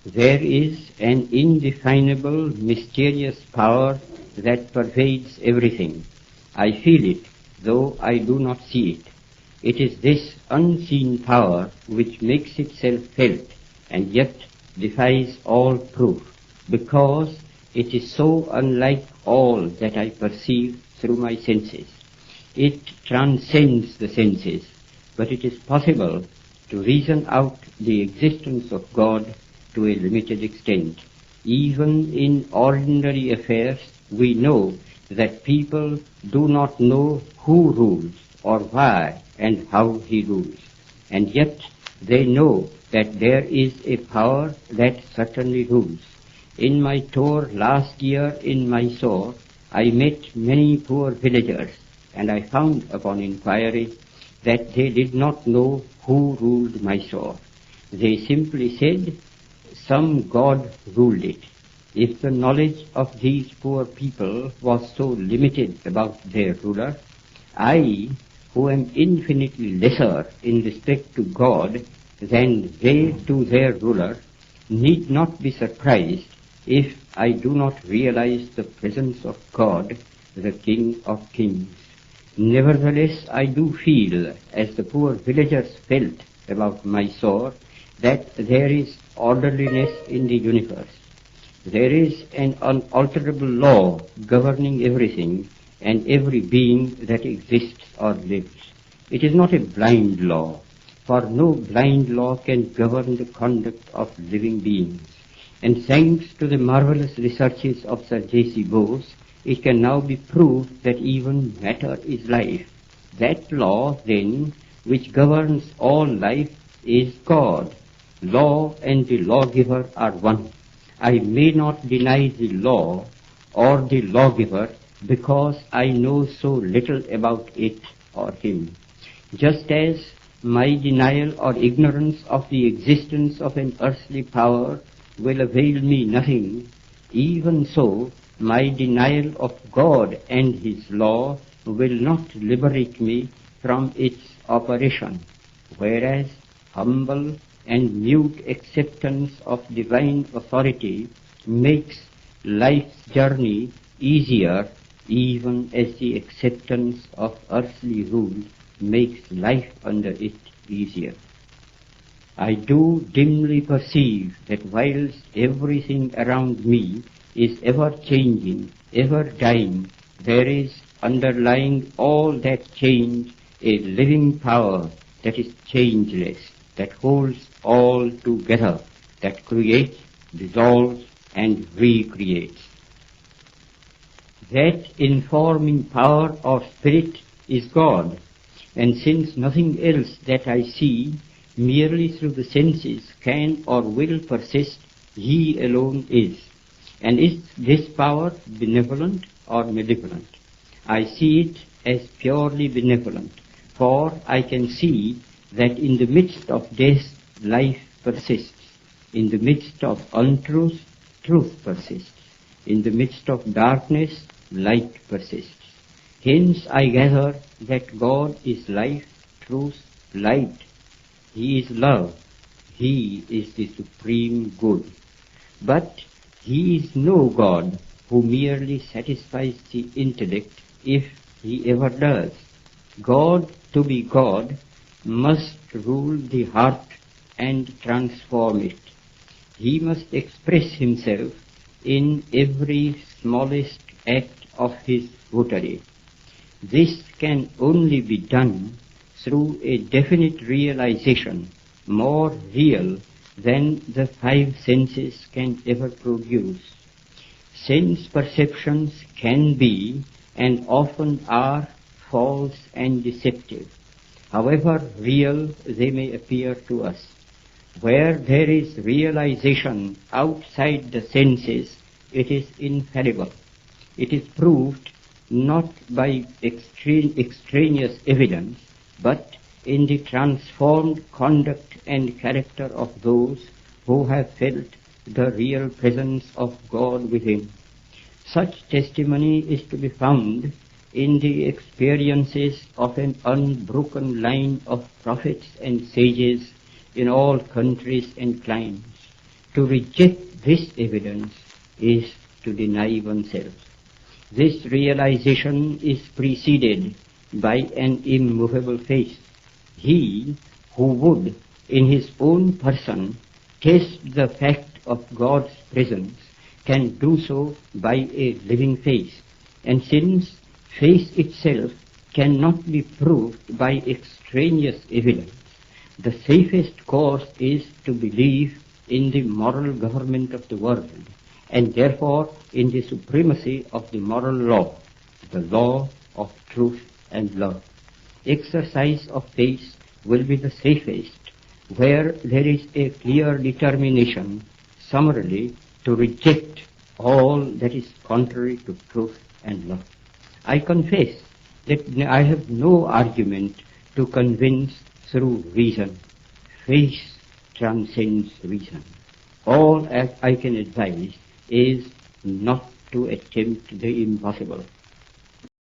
There is an indefinable, mysterious power that pervades everything. I feel it, though I do not see it. It is this unseen power which makes itself felt and yet defies all proof, because it is so unlike all that I perceive through my senses. It transcends the senses, but it is possible to reason out the existence of God to a limited extent. Even in ordinary affairs, we know that people do not know who rules or why and how he rules. And yet they know that there is a power that certainly rules. In my tour last year in Mysore, I met many poor villagers, and I found upon inquiry that they did not know who ruled Mysore. They simply said, some god ruled it. If the knowledge of these poor people was so limited about their ruler, I, who am infinitely lesser in respect to God than they to their ruler, need not be surprised if I do not realize the presence of God, the King of Kings. Nevertheless, I do feel, as the poor villagers felt about Mysore, that there is orderliness in the universe. There is an unalterable law governing everything and every being that exists or lives. It is not a blind law, for no blind law can govern the conduct of living beings. And thanks to the marvelous researches of Sir J.C. Bose, it can now be proved that even matter is life. That law, then, which governs all life is God. Law and the lawgiver are one. I may not deny the law or the lawgiver because I know so little about it or him. Just as my denial or ignorance of the existence of an earthly power will avail me nothing, even so my denial of God and his law will not liberate me from its operation, whereas humble and mute acceptance of divine authority makes life's journey easier, even as the acceptance of earthly rule makes life under it easier. I do dimly perceive that whilst everything around me is ever changing, ever dying, there is underlying all that change a living power that is changeless, that holds all together, that creates, dissolves, and recreates. That informing power or spirit is God, and since nothing else that I see merely through the senses can or will persist, he alone is. And is this power benevolent or malevolent? I see it as purely benevolent, for I can see that in the midst of death, life persists. In the midst of untruth, truth persists. In the midst of darkness, light persists. Hence I gather that God is life, truth, light. He is love. He is the supreme good. But he is no God who merely satisfies the intellect, if he ever does. God, to be God, must rule the heart and transform it. He must express himself in every smallest act of his votary. This can only be done through a definite realization, more real than the five senses can ever produce. Sense perceptions can be, and often are, false and deceptive, however real they may appear to us. Where there is realization outside the senses, it is infallible. It is proved not by extraneous evidence, but in the transformed conduct and character of those who have felt the real presence of God within. Such testimony is to be found in the experiences of an unbroken line of prophets and sages in all countries and climes. To reject this evidence is to deny oneself. This realization is preceded by an immovable faith. He who would, in his own person, test the fact of God's presence can do so by a living faith. And since faith itself cannot be proved by extraneous evidence, the safest course is to believe in the moral government of the world, and therefore in the supremacy of the moral law, the law of truth and love. Exercise of faith will be the safest where there is a clear determination summarily to reject all that is contrary to truth and love. I confess that I have no argument to convince through reason. Faith transcends reason. All I can advise is not to attempt the impossible.